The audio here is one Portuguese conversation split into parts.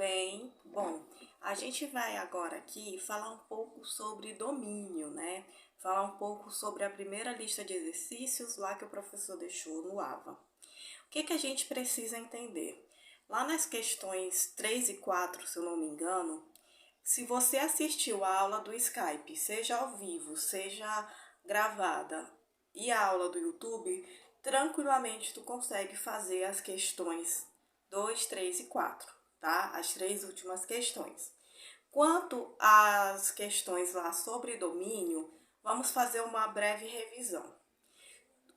bem? Bom, a gente vai agora aqui falar um pouco sobre domínio, né? Falar um pouco sobre a primeira lista de exercícios lá que o professor deixou no AVA. O que a gente precisa entender? Lá nas questões 3 e 4, se eu não me engano, se você assistiu a aula do Skype, seja ao vivo, seja gravada, e a aula do YouTube, tranquilamente tu consegue fazer as questões 2, 3 e 4, tá? As três últimas questões. Quanto às questões lá sobre domínio, vamos fazer uma breve revisão.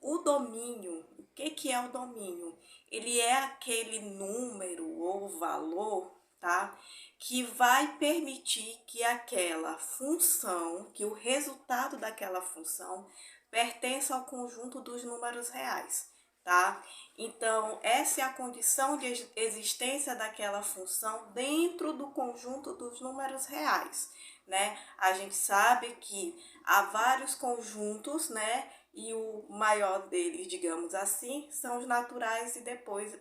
O domínio, o que é o domínio? Ele é aquele número ou valor, tá? Que vai permitir que aquela função, que o resultado daquela função pertença ao conjunto dos números reais, tá? Então, essa é a condição de existência daquela função dentro do conjunto dos números reais, né? A gente sabe que há vários conjuntos, né? E o maior deles, digamos assim, são os naturais e depois,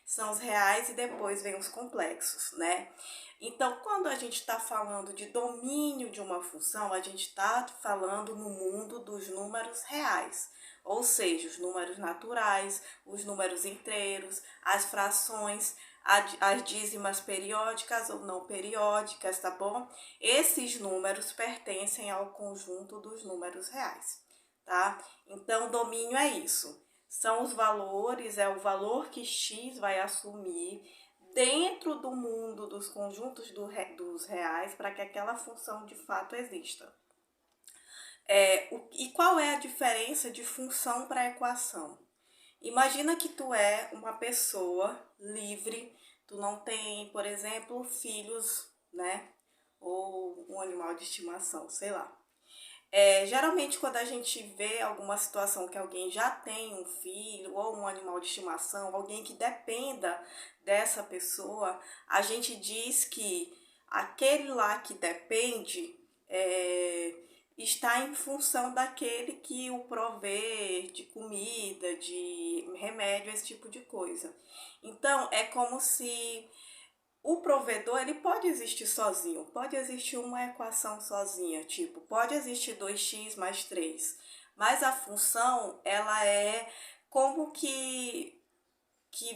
são os reais e depois vem os complexos, né? Então, quando a gente está falando de domínio de uma função, a gente está falando no mundo dos números reais, ou seja, os números naturais, os números inteiros, as frações, as dízimas periódicas ou não periódicas, tá bom? Esses números pertencem ao conjunto dos números reais, tá? Então, domínio é isso. São os valores, é o valor que x vai assumir dentro do mundo dos conjuntos dos reais para que aquela função de fato exista. E qual é a diferença de função para equação? Imagina que tu é uma pessoa livre, tu não tem, por exemplo, filhos, né? Ou um animal de estimação, sei lá. Geralmente, quando a gente vê alguma situação que alguém já tem um filho ou um animal de estimação, alguém que dependa dessa pessoa, a gente diz que aquele lá que depende está em função daquele que o provê de comida, de remédio, esse tipo de coisa. Então, é como se o provedor, ele pode existir sozinho, pode existir uma equação sozinha, tipo, pode existir 2x mais 3, mas a função, ela é como que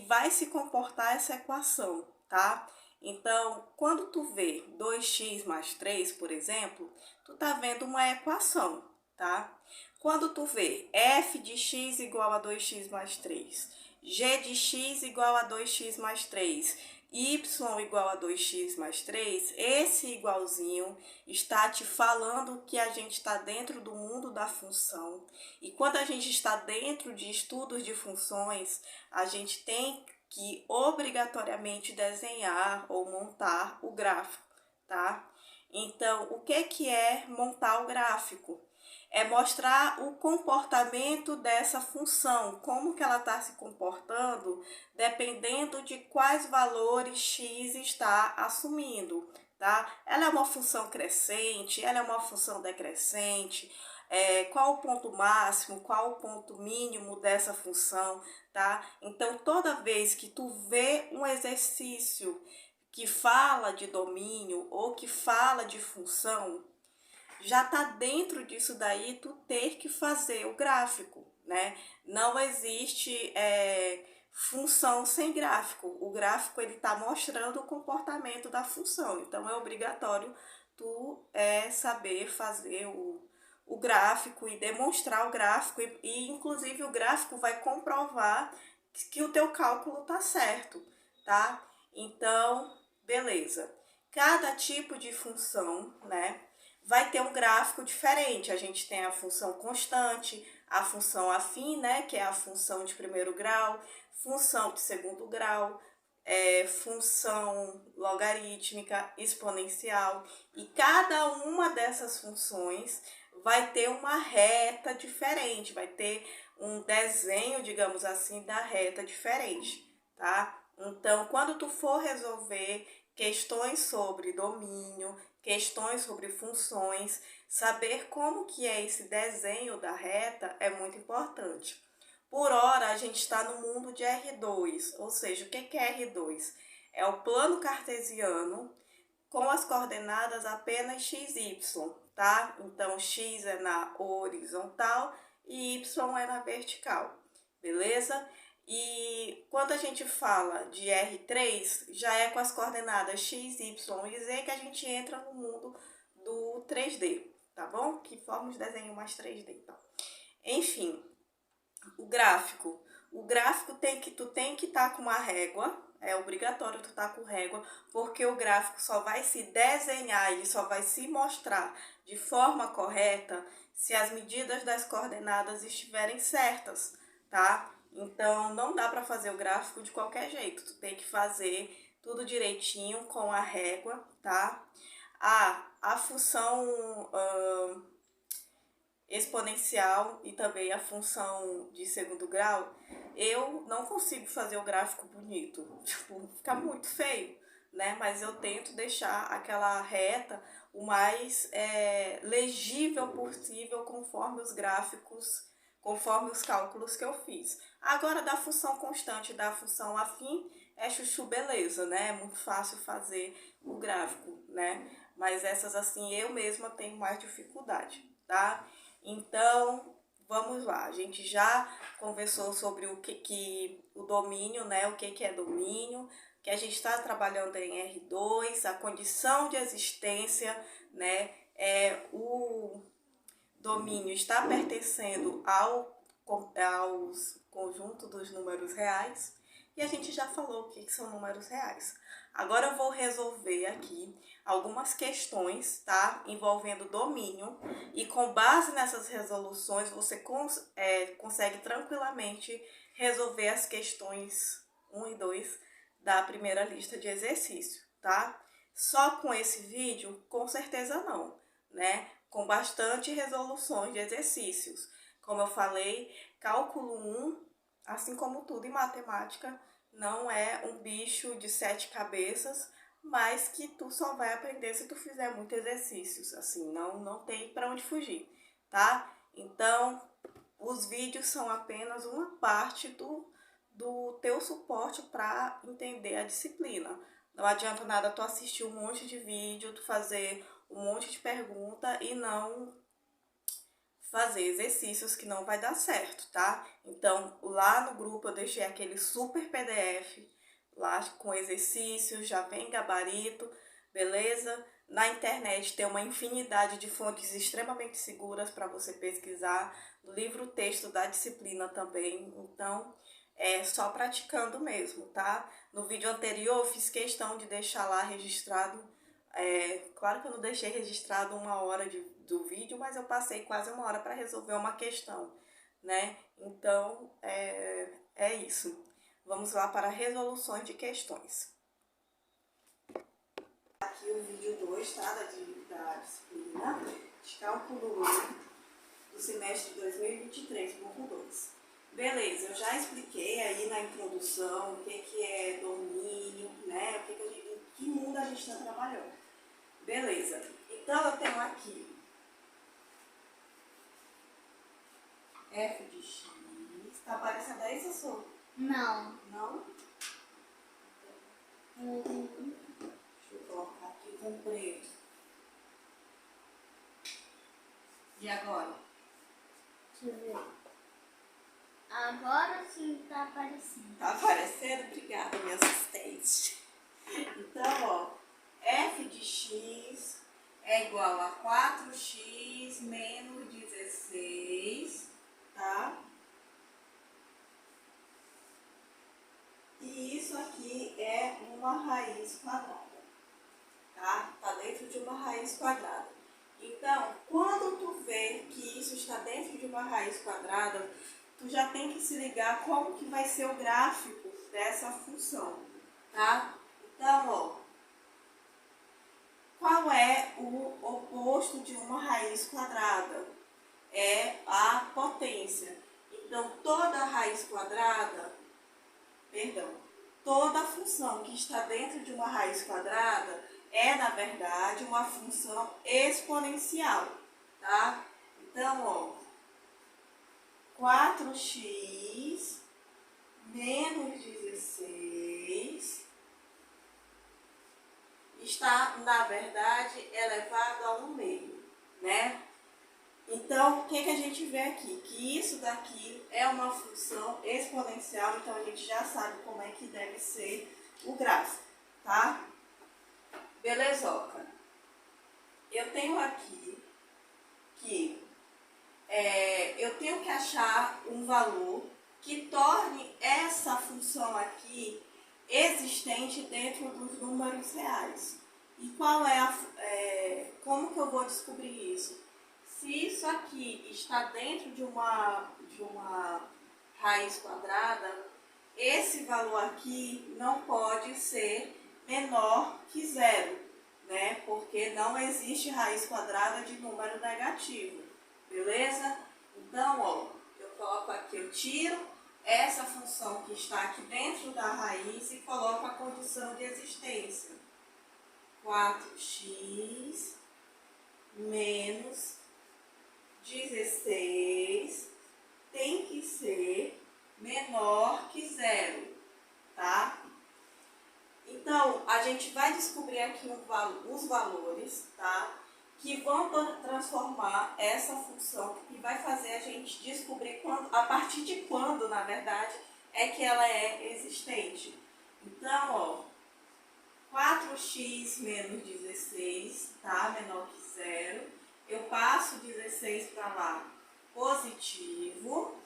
vai se comportar essa equação, tá? Então, quando tu vê 2x mais 3, por exemplo, tu tá vendo uma equação, tá? Quando tu vê f de x igual a 2x mais 3, g de x igual a 2x mais 3, y igual a 2x mais 3, esse igualzinho está te falando que a gente está dentro do mundo da função. E quando a gente está dentro de estudos de funções, a gente tem que obrigatoriamente desenhar ou montar o gráfico, tá? Então, o que é montar o gráfico? É mostrar o comportamento dessa função, como que ela está se comportando, dependendo de quais valores x está assumindo, tá? Ela é uma função crescente, ela é uma função decrescente, qual o ponto máximo, qual o ponto mínimo dessa função, tá? Então, toda vez que tu vê um exercício que fala de domínio ou que fala de função, já está dentro disso daí tu ter que fazer o gráfico, né? Não existe função sem gráfico. O gráfico ele está mostrando o comportamento da função, então é obrigatório tu saber fazer o gráfico e demonstrar o gráfico e inclusive o gráfico vai comprovar que o teu cálculo tá certo, tá? Então, beleza. Cada tipo de função, né, vai ter um gráfico diferente. A gente tem a função constante, a função afim, né, que é a função de primeiro grau, função de segundo grau, função logarítmica, exponencial. E cada uma dessas funções vai ter uma reta diferente, vai ter um desenho, digamos assim, da reta diferente, tá? Então, quando tu for resolver questões sobre domínio, questões sobre funções, saber como que é esse desenho da reta é muito importante. Por hora, a gente está no mundo de R2, ou seja, o que é R2? É o plano cartesiano com as coordenadas apenas x, y, tá? Então, x é na horizontal e y é na vertical, beleza? E quando a gente fala de R3, já é com as coordenadas x, y e z que a gente entra no mundo do 3D, tá bom? Que forma os desenhos mais 3D, então. Enfim, o gráfico. O gráfico tu tem que estar com uma régua, é obrigatório tu estar com régua, porque o gráfico só vai se desenhar, ele só vai se mostrar de forma correta se as medidas das coordenadas estiverem certas, tá? Então, não dá para fazer o gráfico de qualquer jeito, tu tem que fazer tudo direitinho com a régua, tá? A função exponencial e também a função de segundo grau, eu não consigo fazer o gráfico bonito, tipo, fica muito feio, né? Mas eu tento deixar aquela reta o mais legível possível conforme os gráficos, conforme os cálculos que eu fiz. Agora, da função constante e da função afim, é chuchu beleza, né? É muito fácil fazer o gráfico, né? Mas essas assim, eu mesma tenho mais dificuldade, tá? Então, vamos lá. A gente já conversou sobre o domínio, né? O que é domínio, que a gente está trabalhando em R2, a condição de existência, né? O domínio está pertencendo aos conjuntos dos números reais. E a gente já falou o que são números reais. Agora eu vou resolver aqui algumas questões, tá? Envolvendo domínio. E com base nessas resoluções, você consegue tranquilamente resolver as questões 1 e 2 da primeira lista de exercício, tá? Só com esse vídeo, com certeza não, né? Com bastante resoluções de exercícios. Como eu falei, cálculo 1, assim como tudo em matemática, não é um bicho de 7 cabeças, mas que tu só vai aprender se tu fizer muitos exercícios, assim, não tem para onde fugir, tá? Então, os vídeos são apenas uma parte do teu suporte para entender a disciplina. Não adianta nada tu assistir um monte de vídeo, tu fazer um monte de pergunta e não fazer exercícios que não vai dar certo, tá? Então, lá no grupo eu deixei aquele super PDF lá com exercícios, já vem gabarito, beleza? Na internet tem uma infinidade de fontes extremamente seguras para você pesquisar, no livro texto da disciplina também, então é só praticando mesmo, tá? No vídeo anterior eu fiz questão de deixar lá registrado, claro que eu não deixei registrado 1 hora do vídeo, mas eu passei quase 1 hora para resolver uma questão, né? Então, é isso. Vamos lá para resoluções de questões. Aqui o vídeo 2, tá? Da disciplina de cálculo 1 do semestre de 2023, bloco 2. Beleza, eu já expliquei aí na introdução o que é domínio, né? Em que mundo a gente está trabalhando. Beleza, então eu tenho aqui f de x. Tá aparecendo aí, Sassou? Não. Não? Deixa eu colocar aqui com preto. E agora? Deixa eu ver. Agora sim tá aparecendo. Tá aparecendo? Obrigada, minha assistente. Então, ó, f de x é igual a 4x menos 16, tá? E isso aqui é uma raiz quadrada, tá? Tá dentro de uma raiz quadrada. Então, quando tu vê que isso está dentro de uma raiz quadrada, tu já tem que se ligar como que vai ser o gráfico dessa função, tá? Então, ó, qual é o oposto de uma raiz quadrada? É a potência. Então, toda raiz quadrada, toda função que está dentro de uma raiz quadrada é, na verdade, uma função exponencial, tá? Então, ó, 4x menos 16 está, na verdade, elevado a 1/2, né? Então, o que a gente vê aqui? Que isso daqui é uma função exponencial, então a gente já sabe como é que deve ser o gráfico, tá? Belezoca. Eu tenho aqui que eu tenho que achar um valor que torne essa função aqui existente dentro dos números reais. E qual como que eu vou descobrir isso? Se isso aqui está dentro de uma raiz quadrada, esse valor aqui não pode ser menor que 0, né? Porque não existe raiz quadrada de número negativo, beleza? Então, ó, eu coloco aqui, eu tiro essa função que está aqui dentro da raiz e coloco a condição de existência. 4x menos 16 tem que ser menor que 0, tá? Então, a gente vai descobrir aqui os valores, tá? Que vão transformar essa função, que vai fazer a gente descobrir a partir de quando, na verdade, é que ela é existente. Então, ó, 4x menos 16, tá? Menor que 0. Eu passo 16 para lá, positivo.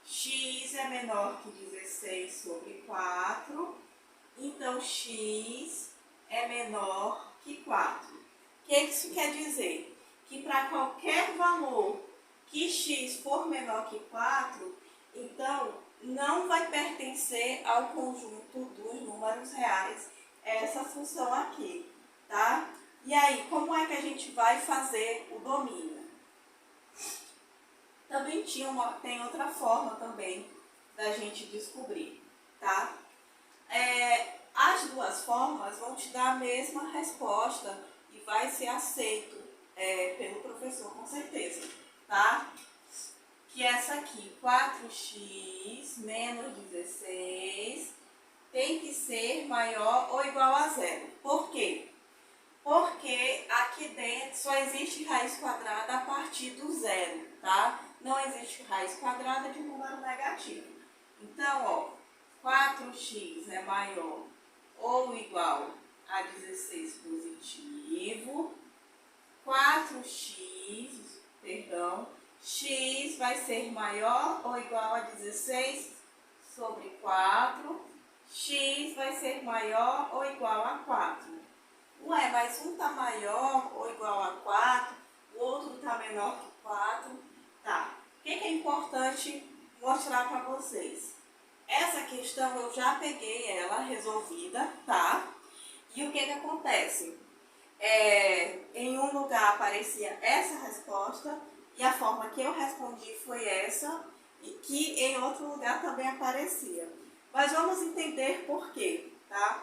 X é menor que 16 sobre 4. Então, x é menor que 4. O que isso quer dizer? Que para qualquer valor que x for menor que 4, então não vai pertencer ao conjunto dos números reais essa função aqui, tá? E aí, como é que a gente vai fazer o domínio? Também tem outra forma também da gente descobrir, tá? As duas formas vão te dar a mesma resposta e vai ser aceito pelo professor, com certeza, tá? Que é essa aqui, 4x menos 16 tem que ser maior ou igual a 0. Por quê? Porque aqui dentro só existe raiz quadrada a partir do 0, tá? Não existe raiz quadrada de número negativo. Então, ó, 4x é maior ou igual a 16 positivo, x vai ser maior ou igual a 16 sobre 4, x vai ser maior ou igual a 4. Ué, mas um está maior ou igual a 4, o outro está menor que 4. Tá, o que é importante mostrar para vocês? Essa questão eu já peguei ela resolvida, tá? E o que acontece? Em um lugar aparecia essa resposta e a forma que eu respondi foi essa, e que em outro lugar também aparecia. Mas vamos entender por quê, tá?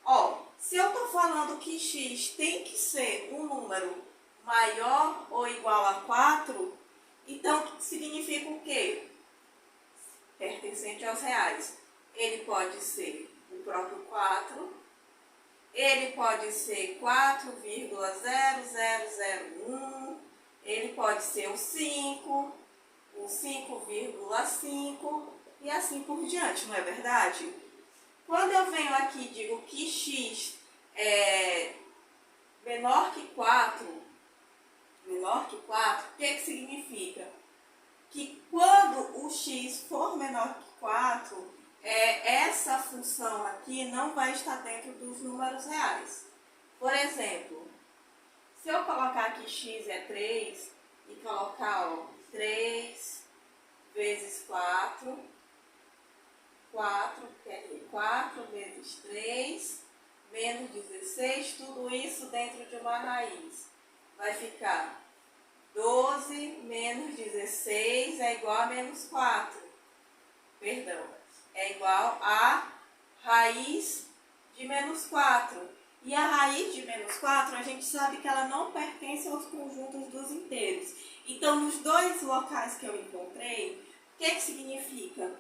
Ó, se eu estou falando que x tem que ser um número maior ou igual a 4, então significa o quê? Pertencente aos reais. Ele pode ser o próprio 4, ele pode ser 4,0001, ele pode ser o 5, o 5,5 e assim por diante, não é verdade? Quando eu venho aqui e digo que x é menor que 4, o que significa? Que quando o x for menor que 4, essa função aqui não vai estar dentro dos números reais. Por exemplo, se eu colocar aqui x é 3 e colocar 3 vezes 4, 4 vezes 3, menos 16, tudo isso dentro de uma raiz. Vai ficar 12 menos 16 é igual a menos 4. Perdão, é igual a raiz de menos 4. E a raiz de menos 4, a gente sabe que ela não pertence aos conjuntos dos inteiros. Então, nos dois locais que eu encontrei, o que significa?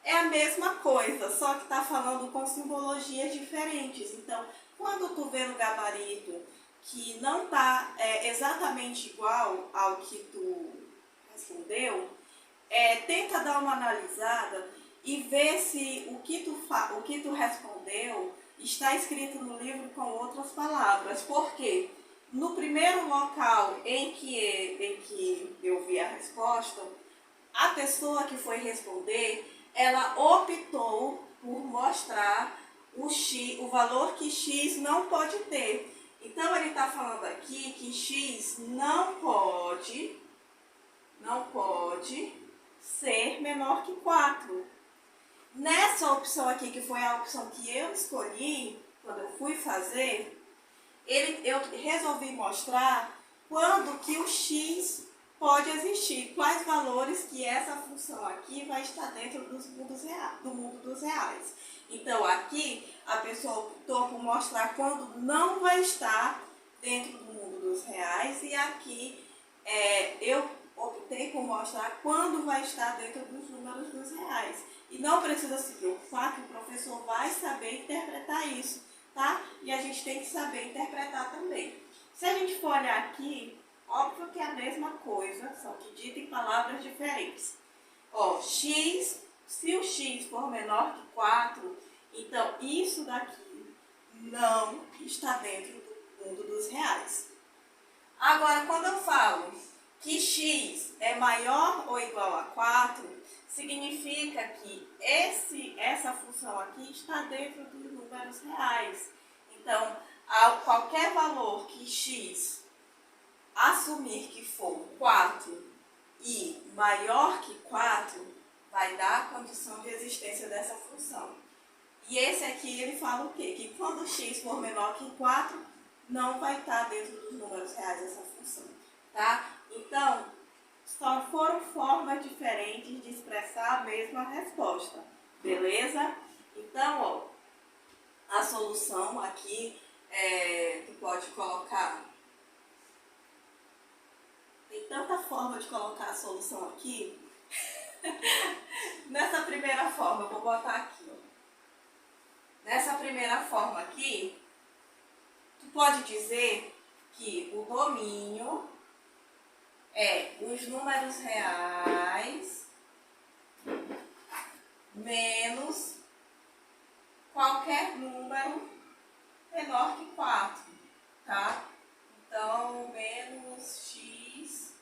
É a mesma coisa, só que está falando com simbologias diferentes. Então, quando tu vê no gabarito que não está exatamente igual ao que tu respondeu, tenta dar uma analisada e ver se o que tu respondeu está escrito no livro com outras palavras. Por quê? No primeiro local em que eu vi a resposta, a pessoa que foi responder, ela optou por mostrar o valor que x não pode ter. Então ele está falando aqui que x não pode ser menor que 4. Nessa opção aqui, que foi a opção que eu escolhi, quando eu fui fazer, eu resolvi mostrar quando que o x pode existir, quais valores que essa função aqui vai estar dentro do mundo dos reais. Então aqui a pessoa optou por mostrar quando não vai estar dentro do mundo dos reais, e aqui eu optei por mostrar quando vai estar dentro dos números dos reais. E não precisa se preocupar que o professor vai saber interpretar isso, tá? E a gente tem que saber interpretar também. Se a gente for olhar aqui, óbvio que é a mesma coisa, só que dito em palavras diferentes. Ó, x, se o x for menor que 4, então isso daqui não está dentro do mundo dos reais. Agora, quando eu falo que x é maior ou igual a 4, significa que essa função aqui está dentro dos números reais. Então, qualquer valor que x assumir que for 4 e maior que 4, vai dar a condição de existência dessa função. E esse aqui ele fala o quê? Que quando x for menor que 4, não vai estar dentro dos números reais essa função, tá? Então, só foram formas diferentes de expressar a mesma resposta, beleza? Então, ó, a solução aqui, tu pode colocar, tem tanta forma de colocar a solução aqui. Nessa primeira forma, eu vou botar aqui, ó. Nessa primeira forma aqui, tu pode dizer que o domínio é os números reais menos qualquer número menor que 4, tá? Então, menos x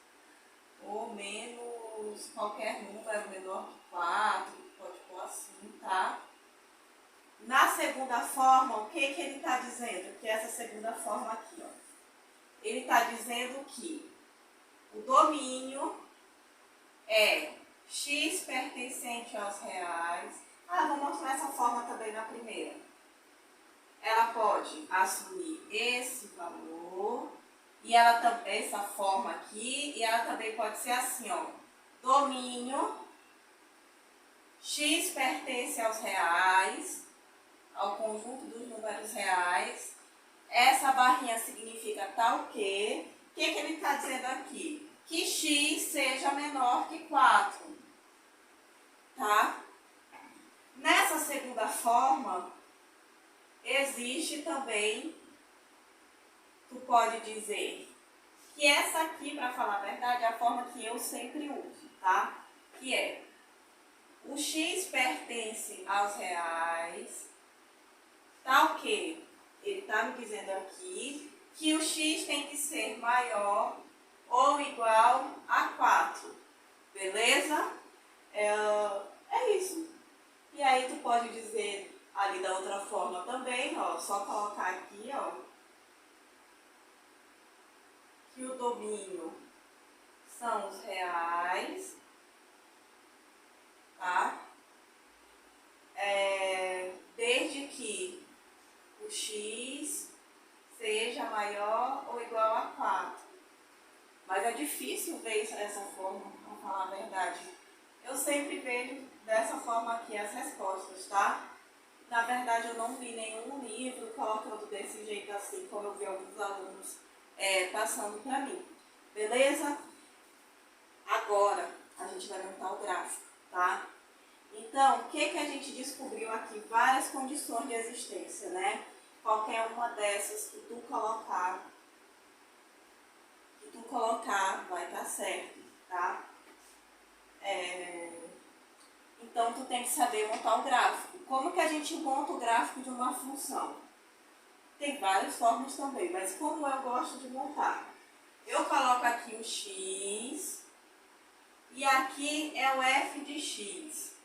ou menos qualquer número menor que 4, pode pôr assim, tá? Na segunda forma, o que ele está dizendo? Que essa segunda forma aqui, ó. Ele está dizendo que o domínio é x pertencente aos reais. Vou mostrar essa forma também na primeira. Ela pode assumir esse valor, e essa forma aqui, e ela também pode ser assim, ó. Domínio x pertence aos reais, ao conjunto dos números reais. Essa barrinha significa tal que. O que ele está dizendo aqui? Que x seja menor que 4. Tá? Nessa segunda forma, existe também, tu pode dizer que essa aqui, para falar a verdade, é a forma que eu sempre uso, tá? Que é, o x pertence aos reais, tal que ele está me dizendo aqui que o x tem que ser maior ou igual a 4, beleza? É isso. E aí tu pode dizer ali da outra forma também, ó, só colocar aqui, ó, que o domínio são os reais, tá? Desde que o x seja maior ou igual a 4. Mas é difícil ver essa forma, para falar a verdade. Eu sempre vejo dessa forma aqui as respostas, tá? Na verdade, eu não vi nenhum livro colocando desse jeito assim, como eu vi alguns alunos passando para mim. Beleza? Agora, a gente vai montar o gráfico, tá? Então, Então, o que a gente descobriu aqui? Várias condições de existência, né? Qualquer uma dessas que tu colocar vai estar certo, tá? Então, tu tem que saber montar o gráfico. Como que a gente monta o gráfico de uma função? Tem várias formas também, mas como eu gosto de montar? Eu coloco aqui o x e aqui é o f de x,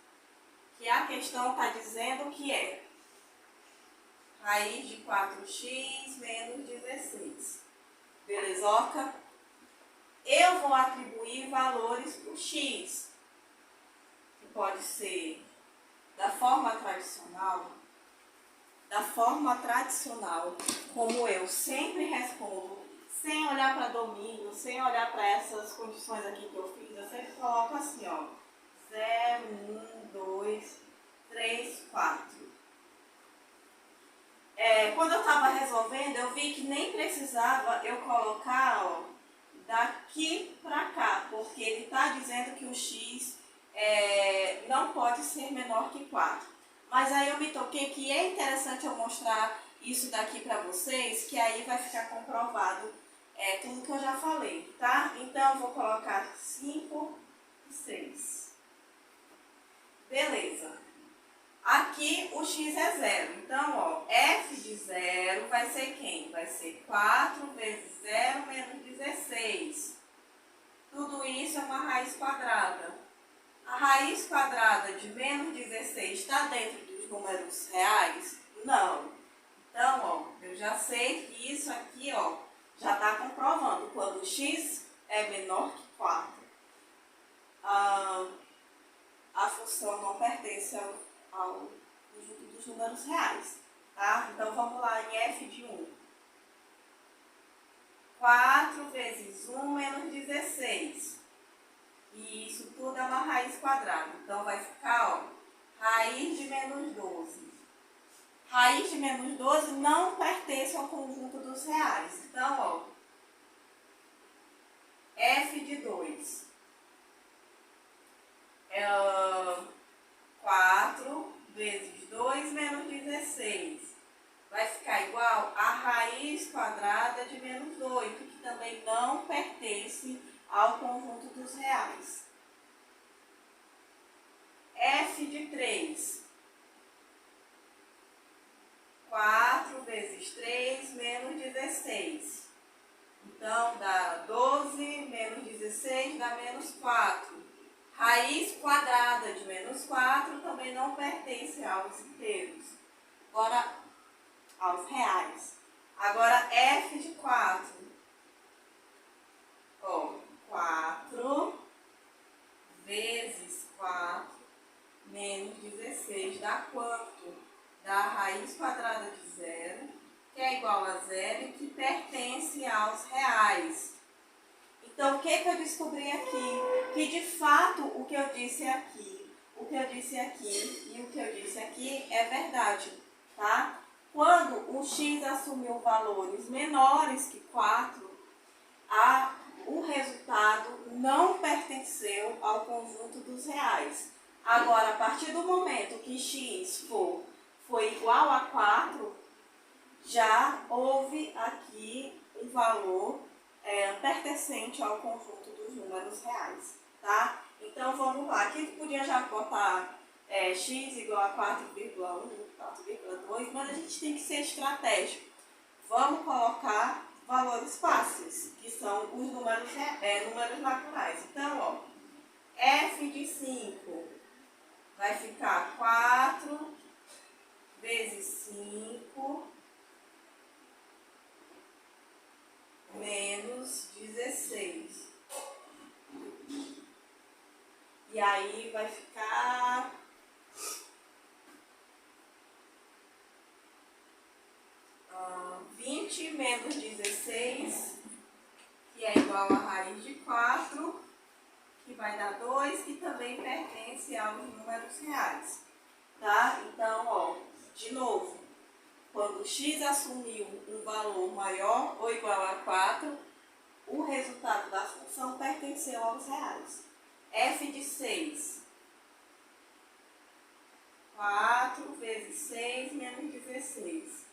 que a questão está dizendo que é raiz de 4x menos 16. Belezoca? Eu vou atribuir valores para o x, que pode ser da forma tradicional, como eu sempre respondo, sem olhar para domínio, sem olhar para essas condições aqui que eu fiz, eu sempre coloco assim, ó, 0, 1, 2, 3, 4. Quando eu estava resolvendo, eu vi que nem precisava eu colocar, ó, daqui para cá, porque ele está dizendo que o x não pode ser menor que 4. Mas aí eu me toquei que é interessante eu mostrar isso daqui para vocês, que aí vai ficar comprovado tudo que eu já falei, tá? Então eu vou colocar 5 e 6. Beleza. Aqui o x é 0. Então, ó, f de 0 vai ser quem? Vai ser 4 vezes 0 menos 16. Tudo isso é uma raiz quadrada. A raiz quadrada de menos 16 está dentro dos números reais? Não. Então, ó, eu já sei que isso aqui, ó, já está comprovando. Quando o x é menor que 4, a função não pertence ao conjunto dos números reais, tá? Então, vamos lá em f de 1. 4 vezes 1 menos 16. E isso tudo é uma raiz quadrada. Então, vai ficar, ó, raiz de menos 12. Raiz de menos 12 não pertence ao conjunto dos reais. Então, ó, f de 2 é 4 vezes 2 menos 16. Vai ficar igual a raiz quadrada de menos 8, que também não pertence ao conjunto dos reais. F de 3. 4 vezes 3 menos 16. Então, dá 12 menos 16 dá menos 4. Raiz quadrada de menos 4 também não pertence aos inteiros. Agora, aos reais. Agora, f de 4. Ó, 4 vezes 4 menos 16 dá quanto? Dá a raiz quadrada de 0, que é igual a 0 e que pertence aos reais. Então, o que eu descobri aqui? Que, de fato, o que eu disse aqui e o que eu disse aqui é verdade, tá? Quando o x assumiu valores menores que 4, o resultado não pertenceu ao conjunto dos reais. Agora, a partir do momento que x foi igual a 4, já houve aqui um valor pertencente ao conjunto dos números reais, tá? Então, vamos lá. Aqui tu podia já botar x igual a 4,1, 4,2, mas a gente tem que ser estratégico. Vamos colocar valores fáceis, que são os números naturais. Então, ó, f de 5 vai ficar 4 vezes 5 menos 16. E aí vai ficar 20 menos 16, que é igual a raiz de 4, que vai dar 2, que também pertence aos números reais. Tá? Então, ó, de novo, quando x assumiu um valor maior ou igual a 4, o resultado da função pertenceu aos reais. F de 6 4 vezes 6 menos 16.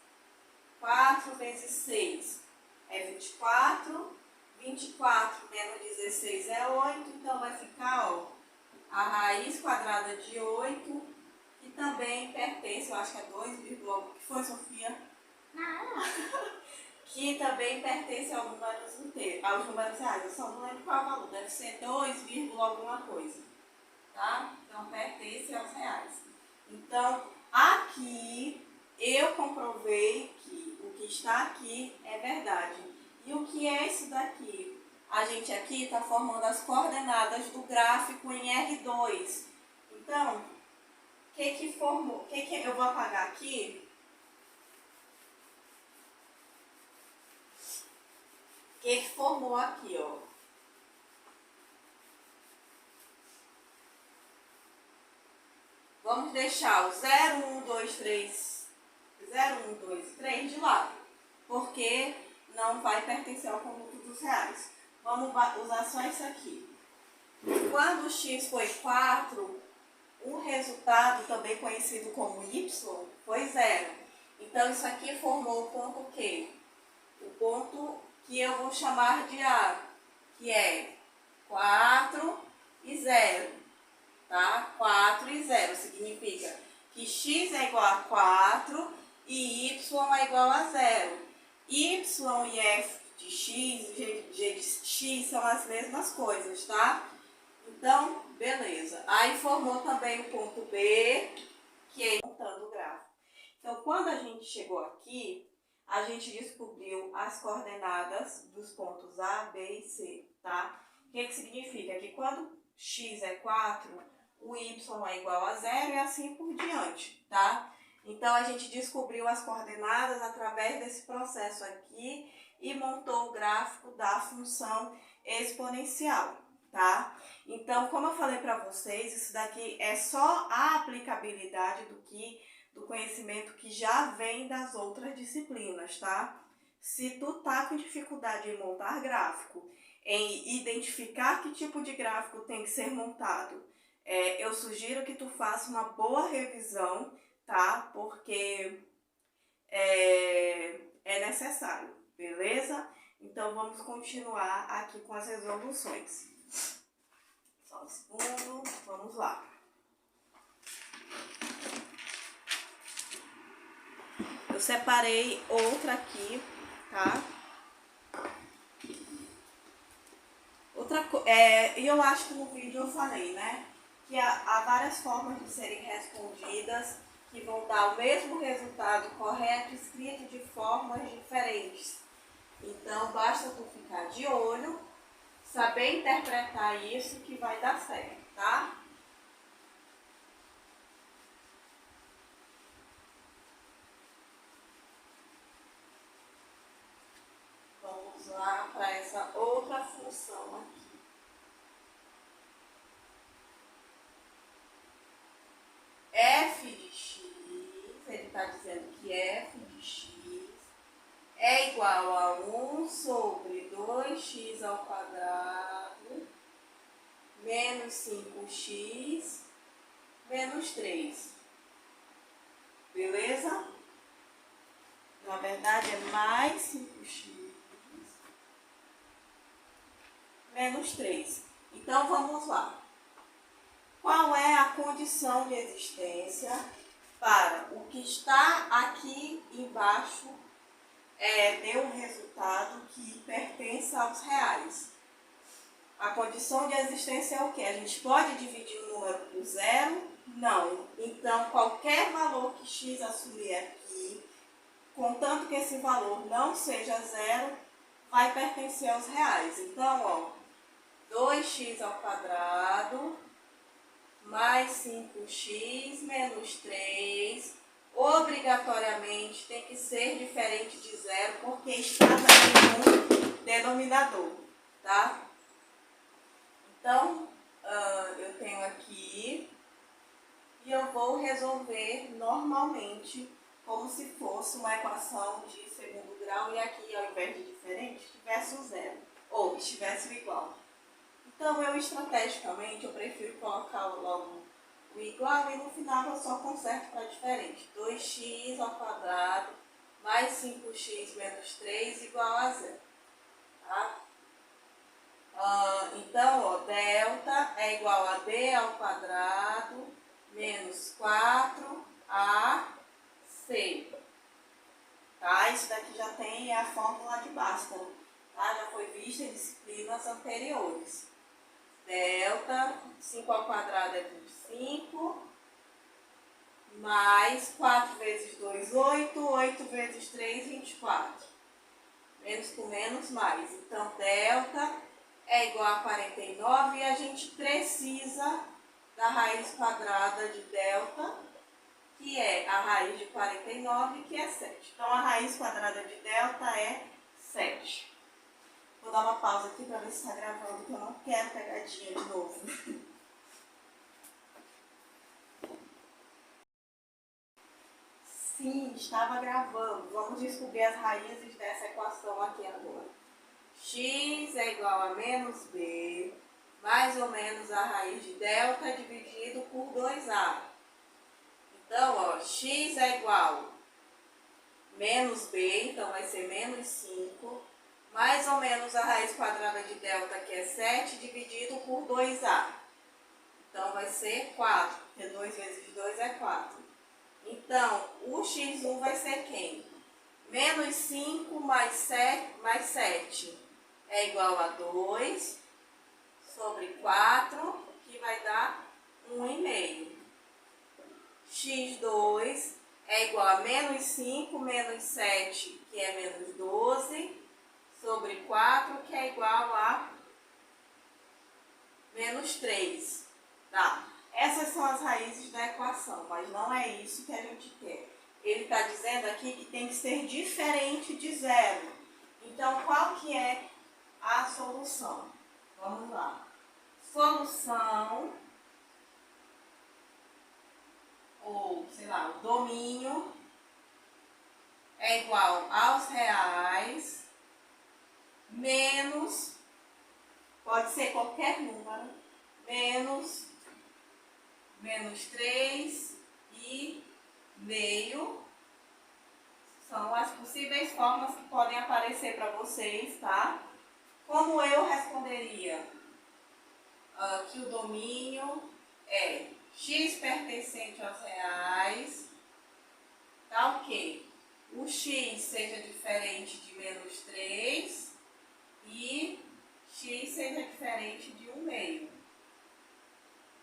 4 vezes 6 é 24. 24 menos 16 é 8. Então, vai ficar, ó, a raiz quadrada de 8, que também pertence, eu acho que é 2, o que foi, Sofia? Que também pertence aos números inteiros, aos números reais. Eu só não lembro qual é o valor, deve ser 2, alguma coisa, tá? Então, pertence aos reais. Então, aqui eu comprovei que o que está aqui é verdade. E o que é isso daqui? A gente aqui está formando as coordenadas do gráfico em R2. Então, o que formou? Eu vou apagar aqui? O que formou aqui, ó? Vamos deixar o 0, 1, 2, 3, 0, 1, 2, 3 de lado, porque não vai pertencer ao conjunto dos reais. Vamos usar só isso aqui. Quando o x foi 4, o resultado, também conhecido como y, foi 0. Então, isso aqui formou o ponto Q. O ponto que eu vou chamar de A, que é 4 e 0. Tá? 4 e 0 significa que x é igual a 4 e y é igual a 0. Y e f de x, g de x são as mesmas coisas, tá? Então, beleza. Aí formou também o ponto B, que é montando o gráfico. Então, quando a gente chegou aqui, a gente descobriu as coordenadas dos pontos A, B e C, tá? O que significa? Que quando x é 4, o y é igual a 0 e assim por diante, tá? Então, a gente descobriu as coordenadas através desse processo aqui e montou o gráfico da função exponencial, tá? Então, como eu falei para vocês, isso daqui é só a aplicabilidade do conhecimento que já vem das outras disciplinas, tá? Se tu tá com dificuldade em montar gráfico, em identificar que tipo de gráfico tem que ser montado, eu sugiro que tu faça uma boa revisão, tá? Porque é necessário, beleza? Então, vamos continuar aqui com as resoluções. Só um segundo, vamos lá. Eu separei outra aqui, tá? E eu acho que no vídeo eu falei, né? Que há várias formas de serem respondidas que vão dar o mesmo resultado correto escrito de formas diferentes. Então, basta tu ficar de olho, saber interpretar isso que vai dar certo, tá? Vamos lá para essa outra função aqui. F de x, ele está dizendo que f de x é igual a 1 sobre 2x ao quadrado menos 5x menos 3. Beleza? Na verdade, é mais 5x menos 3. Então, vamos lá. Qual é a condição de existência para o que está aqui embaixo deu um resultado que pertence aos reais? A condição de existência é o quê? A gente pode dividir um número por zero? Não. Então, qualquer valor que x assumir aqui, contanto que esse valor não seja zero, vai pertencer aos reais. Então, ó, 2x ao quadrado mais 5x menos 3, obrigatoriamente tem que ser diferente de zero, porque está também no denominador, tá? Então, eu tenho aqui e eu vou resolver normalmente como se fosse uma equação de segundo grau e aqui, ao invés de diferente, tivesse um zero ou estivesse igual. Então, estrategicamente, eu prefiro colocar logo o igual e no final eu só conserto para diferente. 2x ao quadrado mais 5x menos 3 igual a zero. Tá? Então, ó, delta é igual a b ao quadrado menos 4ac. Tá? Isso daqui já tem a fórmula de Bhaskara. Tá? Já foi vista em disciplinas anteriores. Delta, 5 ao quadrado é 25, mais 4 vezes 2, 8, 8 vezes 3, 24. Menos com menos, mais. Então, delta é igual a 49 e a gente precisa da raiz quadrada de delta, que é a raiz de 49, que é 7. Então, a raiz quadrada de delta é 7. Vou dar uma pausa aqui para ver se está gravando, que eu não quero pegadinha de novo. Sim, estava gravando. Vamos descobrir as raízes dessa equação aqui agora. X é igual a menos b, mais ou menos a raiz de delta dividido por 2a. Então, ó, x é igual a menos b, então vai ser menos 5, mais ou menos a raiz quadrada de delta, que é 7, dividido por 2a. Então, vai ser 4, porque 2 vezes 2 é 4. Então, o x1 vai ser quem? Menos 5 mais 7 é igual a 2 sobre 4, que vai dar 1,5. x2 é igual a menos 5 menos 7, que é menos 12, sobre 4, que é igual a menos 3. Tá? Essas são as raízes da equação, mas não é isso que a gente quer. Ele está dizendo aqui que tem que ser diferente de zero. Então, qual que é a solução? Vamos lá. Solução, ou sei lá, o domínio é igual aos reais menos, pode ser qualquer número, menos 3 e meio. São as possíveis formas que podem aparecer para vocês, tá? Como eu responderia? Que o domínio é x pertencente aos reais, tá ok? O x seja diferente de menos 3 e x seja diferente de 1,5.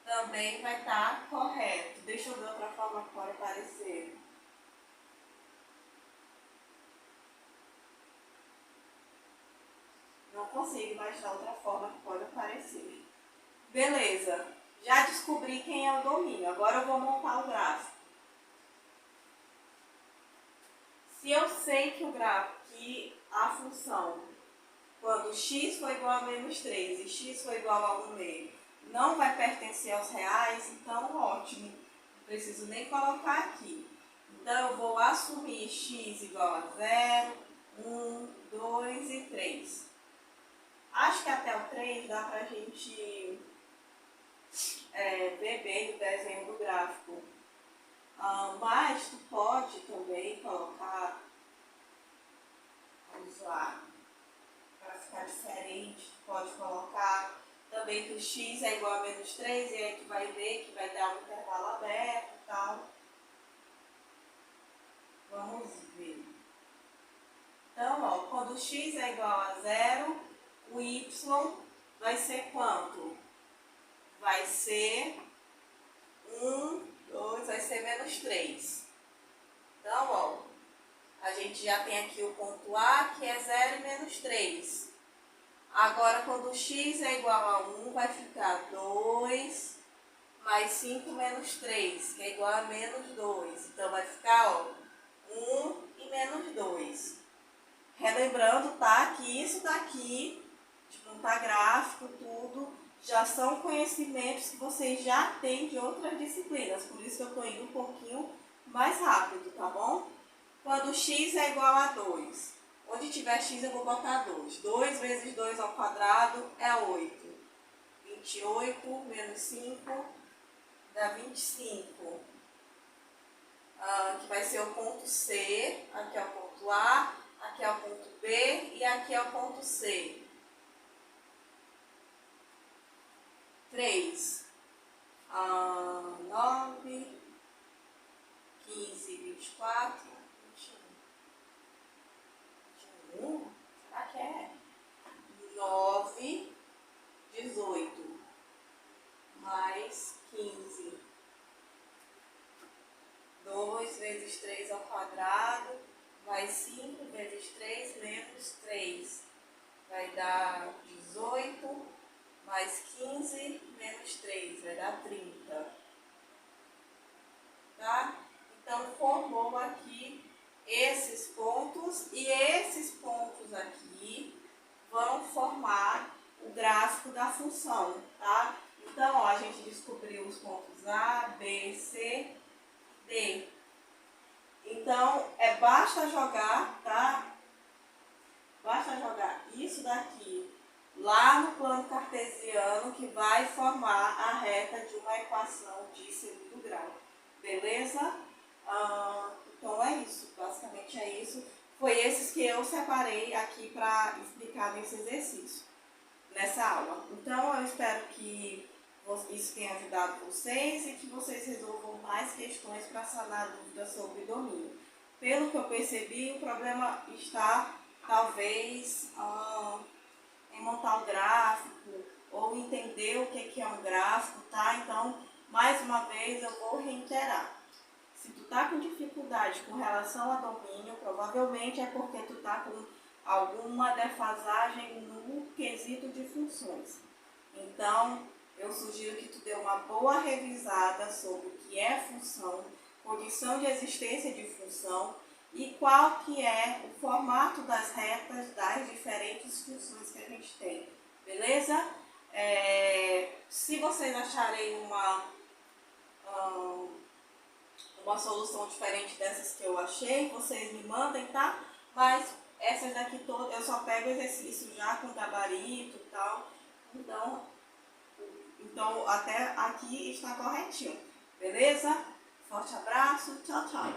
Também vai estar correto. Deixa eu ver outra forma que pode aparecer. Não consigo imaginar outra forma que pode aparecer. Beleza, já descobri quem é o domínio. Agora eu vou montar o gráfico. Se eu sei que o gráfico, que a função, quando x for igual a menos 3 e x for igual a 1,5, não vai pertencer aos reais, então ótimo. Não preciso nem colocar aqui. Então eu vou assumir x igual a 0, 1, 2 e 3. Acho que até o 3 dá pra gente ver bem o desenho do gráfico. Mas tu pode também colocar, vamos lá, para ficar diferente, tu pode colocar também que o x é igual a menos 3 e aí tu vai ver que vai dar um intervalo aberto e tal. Vamos ver. Então, ó, quando o x é igual a 0, o y vai ser quanto? Vai ser 1, 2, vai ser menos 3. Então, ó, a gente já tem aqui o ponto A, que é 0 e menos 3. Agora, quando o x é igual a 1, vai ficar 2 mais 5 menos 3, que é igual a menos 2. Então, vai ficar, ó, 1 e menos 2. Relembrando, tá, que isso daqui, de montar gráfico, tudo, já são conhecimentos que vocês já têm de outras disciplinas. Por isso que eu estou indo um pouquinho mais rápido, tá bom? Quando x é igual a 2, onde tiver x eu vou botar 2. 2 vezes 2 ao quadrado é 8. 28 menos 5 dá 25. Que vai ser o ponto C, aqui é o ponto A, aqui é o ponto B e aqui é o ponto C. 3, 9, 15, 24, 21, será que é? 9, 18, mais 15. 2 vezes 3 ao quadrado, mais 5 vezes 3 menos 3. Vai dar 18, mais 15 menos 3, vai dar 30. Tá? Então, formou aqui esses pontos e esses pontos aqui vão formar o gráfico da função, tá? Então, ó, a gente descobriu os pontos A, B, C, D. Então, basta jogar, tá? Basta jogar isso daqui lá no plano cartesiano que vai formar a reta de uma equação de segundo grau. Beleza? Então é isso, basicamente é isso. Foi esses que eu separei aqui para explicar nesse exercício, nessa aula. Então eu espero que isso tenha ajudado vocês e que vocês resolvam mais questões para sanar dúvidas sobre domínio. Pelo que eu percebi, o problema está talvez em montar um gráfico ou entender o que é um gráfico, tá? Então, mais uma vez, eu vou reiterar. Se tu tá com dificuldade com relação a domínio, provavelmente é porque tu tá com alguma defasagem no quesito de funções. Então, eu sugiro que tu dê uma boa revisada sobre o que é função, condição de existência de função e qual que é o formato das retas das diferentes funções que a gente tem. Beleza? Se vocês acharem uma solução diferente dessas que eu achei, vocês me mandem, tá? Mas essas daqui todas, eu só pego exercício já com gabarito e tal. Então, até aqui está corretinho. Beleza? Forte abraço. Tchau, tchau.